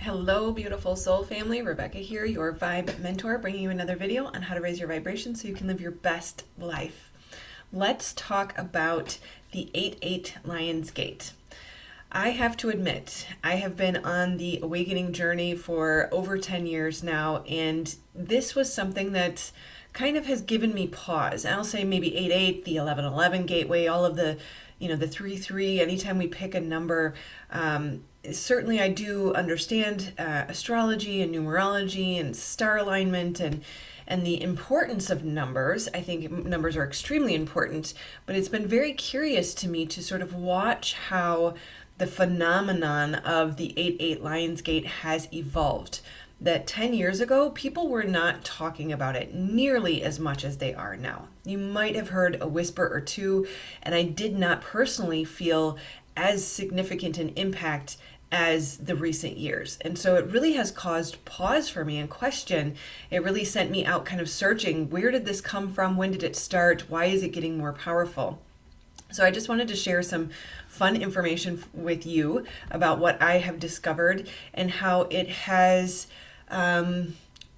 Hello, beautiful soul family. Rebecca here, your vibe mentor, bringing you another video on how to raise your vibration so you can live your best life. Let's talk about the 8-8 Lions Gate. I have to admit, I have been on the awakening journey for over 10 years now, and this was something that kind of has given me pause. I'll say maybe 8-8, the 11-11 gateway, all of the 3-3, anytime we pick a number. Certainly I do understand astrology and numerology and star alignment and the importance of numbers. I think numbers are extremely important, but it's been very curious to me to sort of watch how the phenomenon of the 8-8 Lionsgate has evolved. That 10 years ago, people were not talking about it nearly as much as they are now. You might have heard a whisper or two, and I did not personally feel as significant an impact as the recent years. And so it really has caused pause for me and question. It really sent me out kind of searching, where did this come from? When did it start? Why is it getting more powerful? So I just wanted to share some fun information with you about what I have discovered and how it has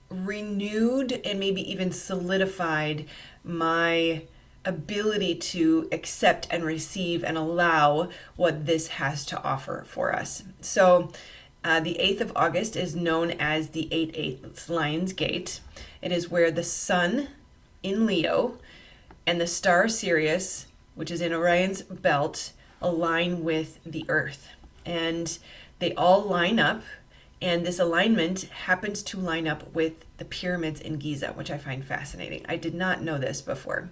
renewed and maybe even solidified my ability to accept and receive and allow what this has to offer for us. So the 8th of August is known as the 8-8 Lions Gate. It is where the sun in Leo and the star Sirius, which is in Orion's belt, align with the earth. And they all line up, and this alignment happens to line up with the pyramids in Giza, which I find fascinating. I did not know this before.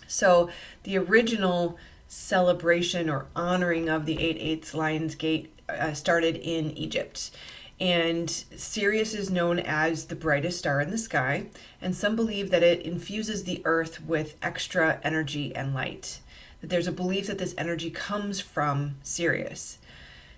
So the original celebration or honoring of the 8-8 Lions Gate started in Egypt. And Sirius is known as the brightest star in the sky, and some believe that it infuses the earth with extra energy and light. That there's a belief that this energy comes from Sirius.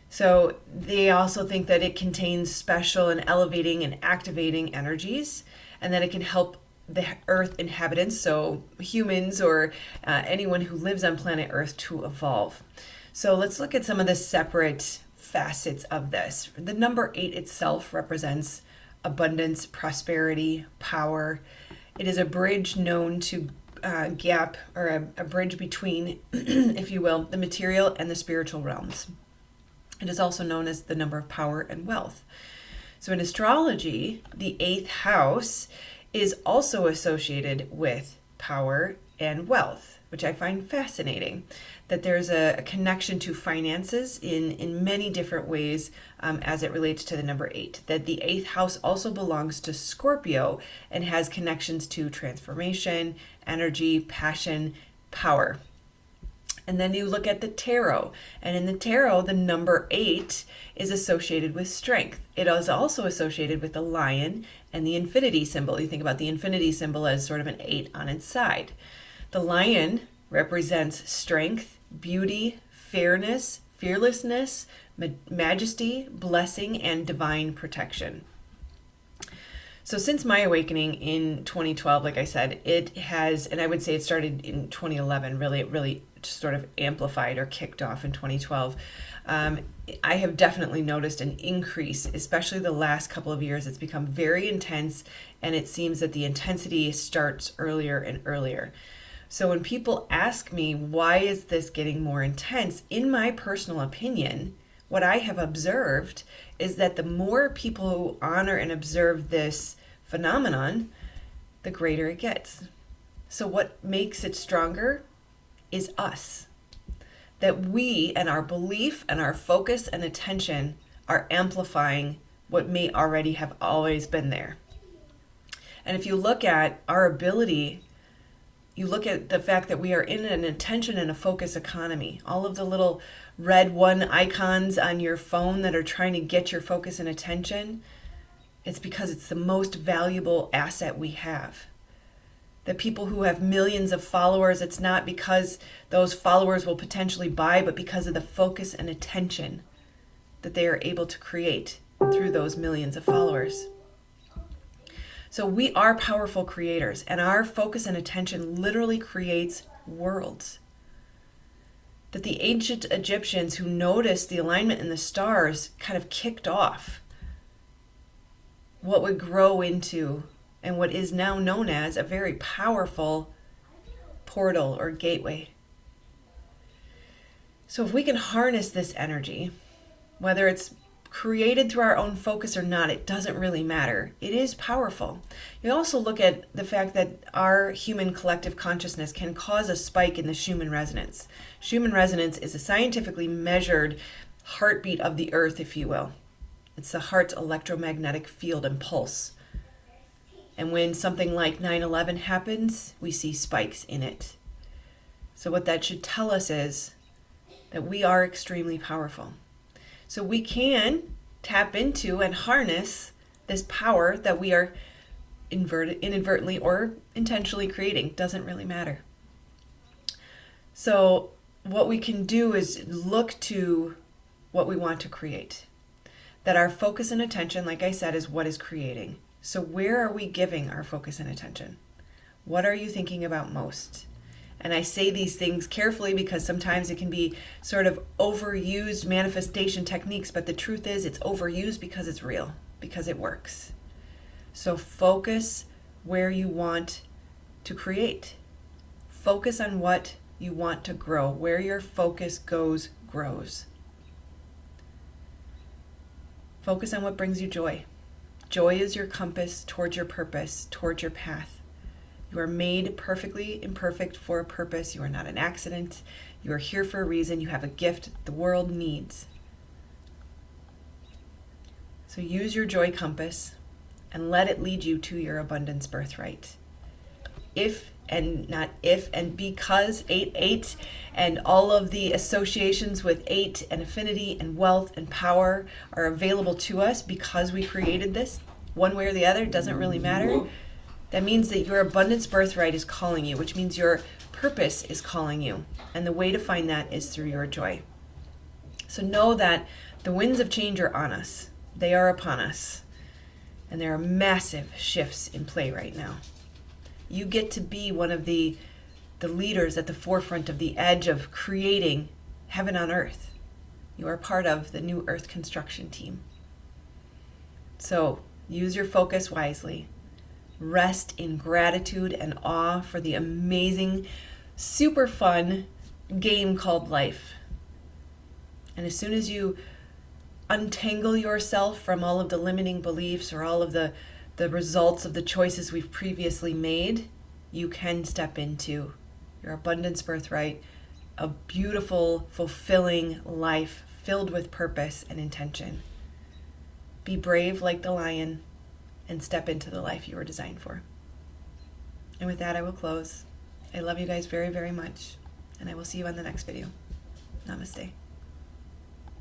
So they also think that it contains special and elevating and activating energies, and that it can help the earth inhabitants, so humans or anyone who lives on planet Earth, to evolve. So let's look at some of the separate facets of this. The number 8 itself represents abundance, prosperity, power. It is a bridge known to gap, or a bridge between, if you will, the material and the spiritual realms. It is also known as the number of power and wealth. So in astrology, the 8th house is also associated with power and wealth, which I find fascinating, that there's a connection to finances in many different ways as it relates to the number 8, that the 8th house also belongs to Scorpio and has connections to transformation, energy, passion, power. And then you look at the tarot, and in the tarot, the number 8 is associated with strength. It is also associated with the lion and the infinity symbol. You think about the infinity symbol as sort of an 8 on its side. The lion represents strength, beauty, fairness, fearlessness, majesty, blessing, and divine protection. So since my awakening in 2012, like I said, it has, and I would say it started in 2011, it really just sort of amplified or kicked off in 2012. I have definitely noticed an increase, especially the last couple of years. It's become very intense, and it seems that the intensity starts earlier and earlier. So when people ask me, why is this getting more intense? In my personal opinion, what I have observed is that the more people who honor and observe this phenomenon, the greater it gets. So what makes it stronger is us. That we and our belief and our focus and attention are amplifying what may already have always been there. And if you look at our ability, you look at the fact that we are in an attention and a focus economy. All of the little red one icons on your phone that are trying to get your focus and attention, it's because it's the most valuable asset we have. The people who have millions of followers, it's not because those followers will potentially buy, but because of the focus and attention that they are able to create through those millions of followers. So we are powerful creators, and our focus and attention literally creates worlds. That the ancient Egyptians who noticed the alignment in the stars kind of kicked off what would grow into and what is now known as a very powerful portal or gateway. So if we can harness this energy, whether it's created through our own focus or not, it doesn't really matter. It is powerful. You also look at the fact that our human collective consciousness can cause a spike in the Schumann resonance. Schumann resonance is a scientifically measured heartbeat of the earth, if you will. It's the heart's electromagnetic field and pulse. And when something like 9/11 happens, we see spikes in it. So what that should tell us is that we are extremely powerful. So we can tap into and harness this power that we are inadvertently or intentionally creating. Doesn't really matter. So what we can do is look to what we want to create. That our focus and attention, like I said, is what is creating. So where are we giving our focus and attention? What are you thinking about most? And I say these things carefully because sometimes it can be sort of overused manifestation techniques, but the truth is it's overused because it's real, because it works. So focus where you want to create. Focus on what you want to grow. Where your focus goes, grows. Focus on what brings you joy. Joy is your compass towards your purpose, towards your path. You are made perfectly imperfect for a purpose. You are not an accident. You are here for a reason. You have a gift the world needs. So use your joy compass and let it lead you to your abundance birthright. If and not if and because 8-8 and all of the associations with 8 and affinity and wealth and power are available to us because we created this, one way or the other, doesn't really matter. That means that your abundance birthright is calling you, which means your purpose is calling you. And the way to find that is through your joy. So know that the winds of change are on us. They are upon us. And there are massive shifts in play right now. You get to be one of the leaders at the forefront of the edge of creating heaven on earth. You are part of the new earth construction team. So use your focus wisely. Rest in gratitude and awe for the amazing, super fun game called life. And as soon as you untangle yourself from all of the limiting beliefs or all of the results of the choices we've previously made, you can step into your abundance birthright, a beautiful, fulfilling life filled with purpose and intention. Be brave like the lion and step into the life you were designed for. And with that, I will close. I love you guys very, very much, and I will see you on the next video. Namaste.